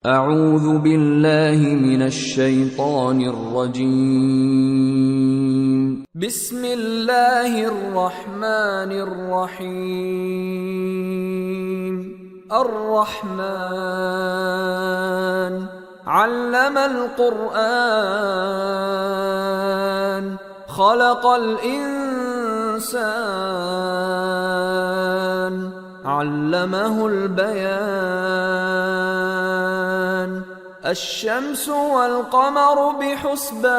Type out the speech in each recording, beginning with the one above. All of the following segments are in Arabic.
أعوذ بالله من الشيطان الرجيم. بسم الله الرحمن الرحيم. الرحمن علم القرآن خلق الإنسان علمه البيان. الشمس والقمر بحسبان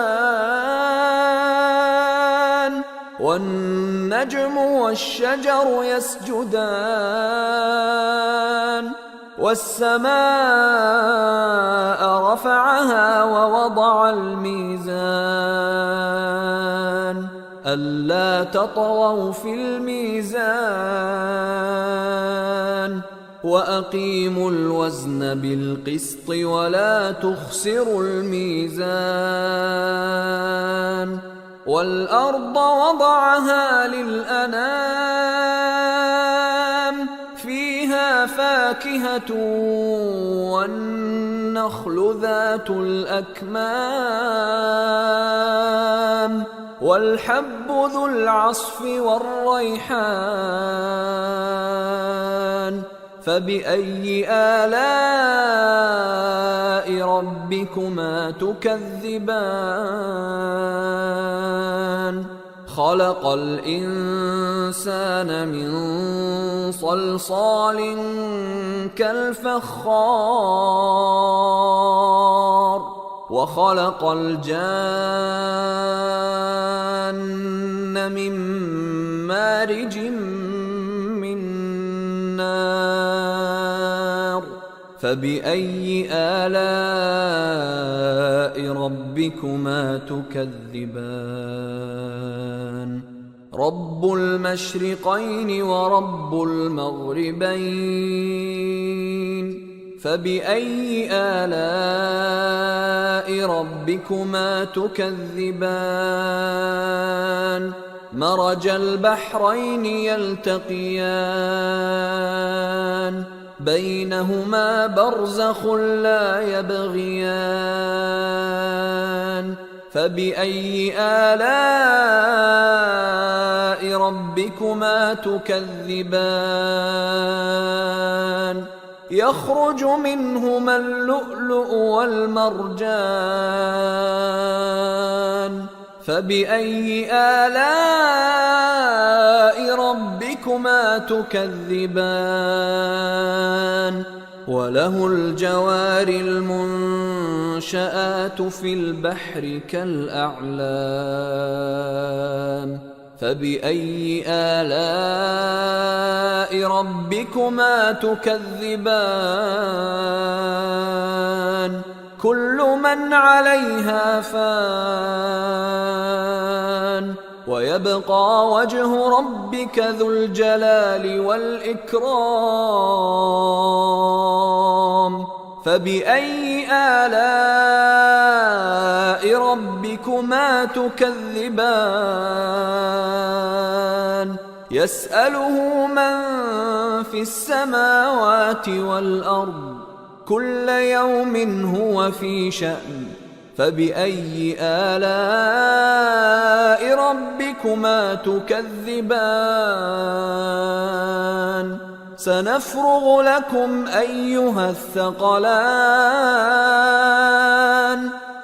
والنجم والشجر يسجدان والسماء رفعها ووضع الميزان ألا تطغوا في الميزان وأقيموا الوزن بالقسط ولا تخسروا الميزان. والأرض وضعها للأنام فيها فاكهة والنخل ذات الأكمام والحب ذو العصف والريحان. فبأي آلاء ربكما تكذبان؟ خلق الإنسان من صلصال كالفخار وخلق الجان من مارج من نار. فبأي آلاء ربكما تكذبان؟ رب المشرقين ورب المغربين. فبأي آلاء ربكما تكذبان؟ مرج البحرين يلتقيان بينهما برزخ لا يبغيان. فبأي آلاء ربكما تكذبان؟ يخرج منهما اللؤلؤ والمرجان. فبأي آلاء ربكما تكذبان؟ وله الجوار المنشآت في البحر كالأعلام. فبأي آلاء ربكما تكذبان؟ كل من عليها فان ويبقى وجه ربك ذو الجلال والإكرام. فبأي آلاء ربكما تكذبان؟ يسأله من في السماوات والأرض كل يوم هو في شأن. فبأي آلاء ربكما تكذبان؟ سنفرغ لكم أيها الثقلان.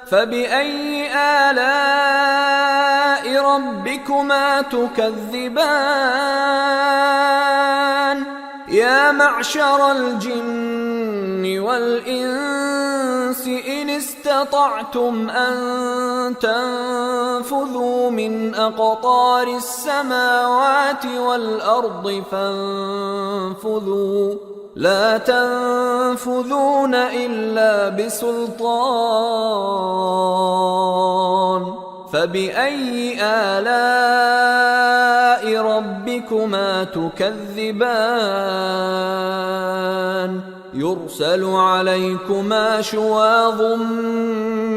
فبأي آلاء ربكما تكذبان؟ يا معشر الجن والإنس إن استطعتم أن تنفذوا من أقطار السماوات والأرض فانفذوا لا تنفذون إلا بسلطان. فبأي آلاء ربكما تكذبان؟ يرسل عليكما شواظ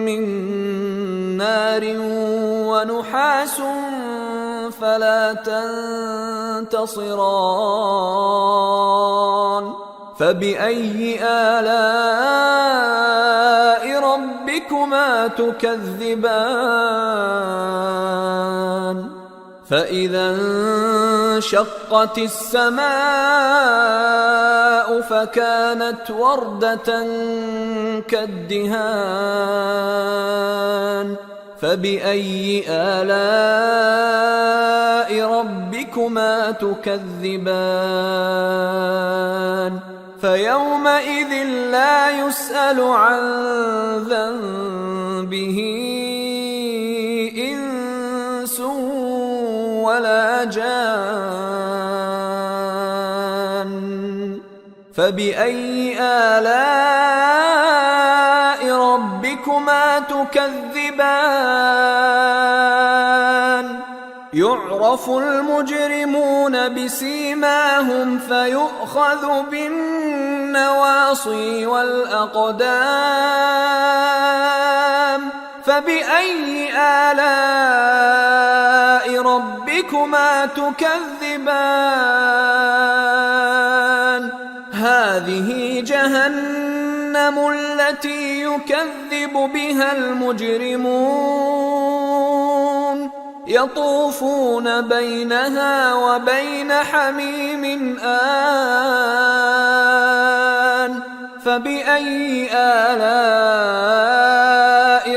من نار ونحاس فلا تنتصران. فبأي آلاء ربكما تكذبان فإذا انشقت السماء فكانت وردة كالدهان فبأي آلاء ربكما تكذبان فيومئذ لا يسأل عن ذنبه إنس ولا جان فبأي آلاء ربكما تكذبان يعرف المجرمون بسيماهم فيؤخذ بالنواصي والأقدام فبأي آلاء ربكما تكذبان هذه جهنم التي يكذب بها المجرمون يطوفون بينها وبين حميم آن فبأي آلاء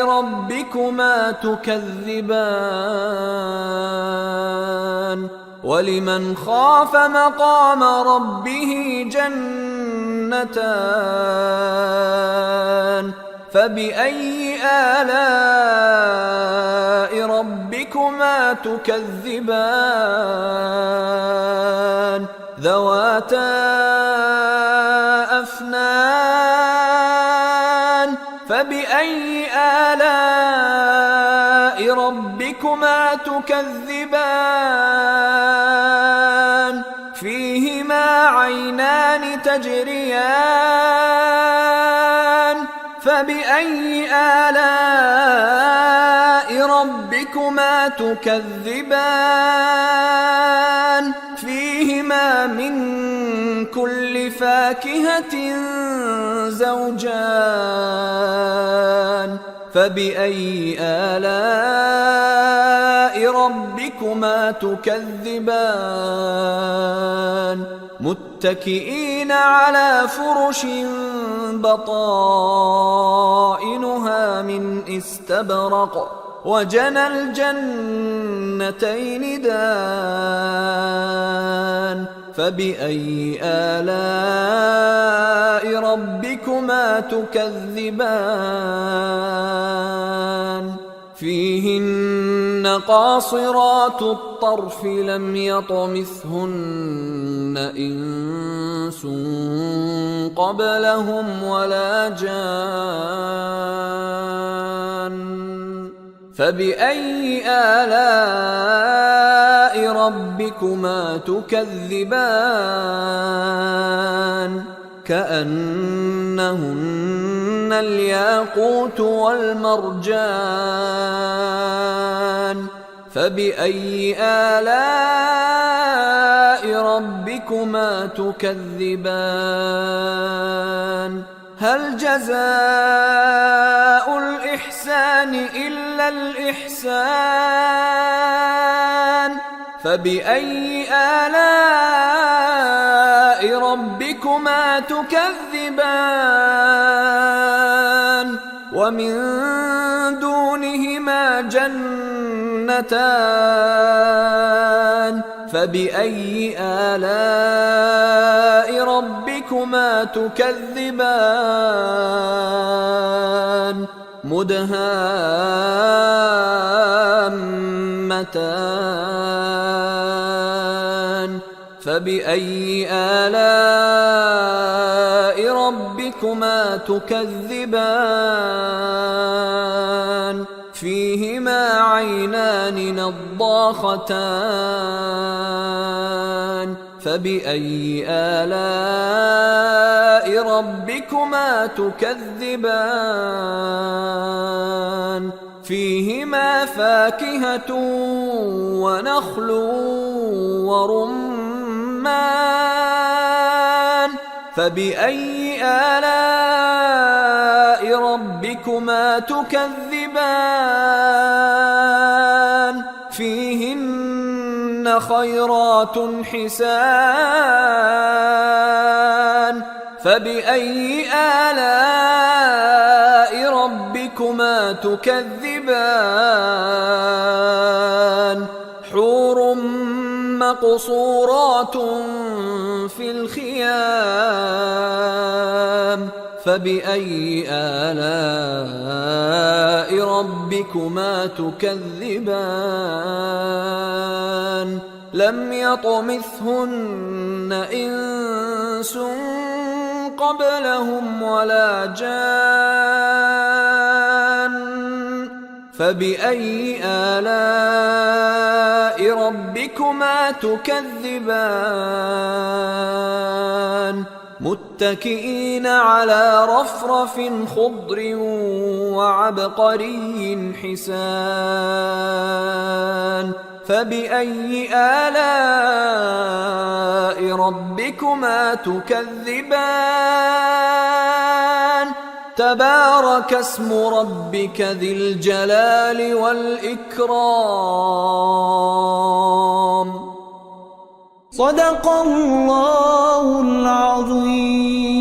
ربكما تكذبان ولمن خاف مقام ربه جنتان فبأي آلاء ربكما تكذبان ذواتا أفنان فبأي آلاء ربكما تكذبان فيهما عينان تجريان فبأي آلاء ربكما تكذبان فيهما من كل فاكهة زوجان فبأي آلاء ربكما تكذبان متكئين على فرش بطائنها من استبرق وجنى الجنتين دان فبأي آلاء ربكما تكذبان فيهن قاصرات الطرف لم يطمثهن إنس قبلهم ولا جان فبأي آلاء ربكما تكذبان كأنهن الياقوت والمرجان فبأي آلاء ربكما تكذبان هل جزاء الإحسان إلا الإحسان فبأي آلاء ربكما تكذبان ومن دونهما جنتان فبأي آلاء ربكما تكذبان مدهامتان فبأي آلاء ربكما تكذبان فيهما عينان نضاختان فبأي آلاء ربكما تكذبان فيهما فاكهة ونخل ورمان فبأي آلاء ربكما تكذبان فيهن خيرات حسان فبأي آلاء ربكما تكذبان حور مقصورات في الخيام فبأي آلاء ربكما تكذبان لم يطمثهن إنس قبلهم ولا جان فبأي آلاء ربكما تكذبان متكئين على رفرف خضر وعبقري حسان فبأي آلاء ربكما تكذبان تبارك اسم ربك ذي الجلال والإكرام. صدق الله العظيم.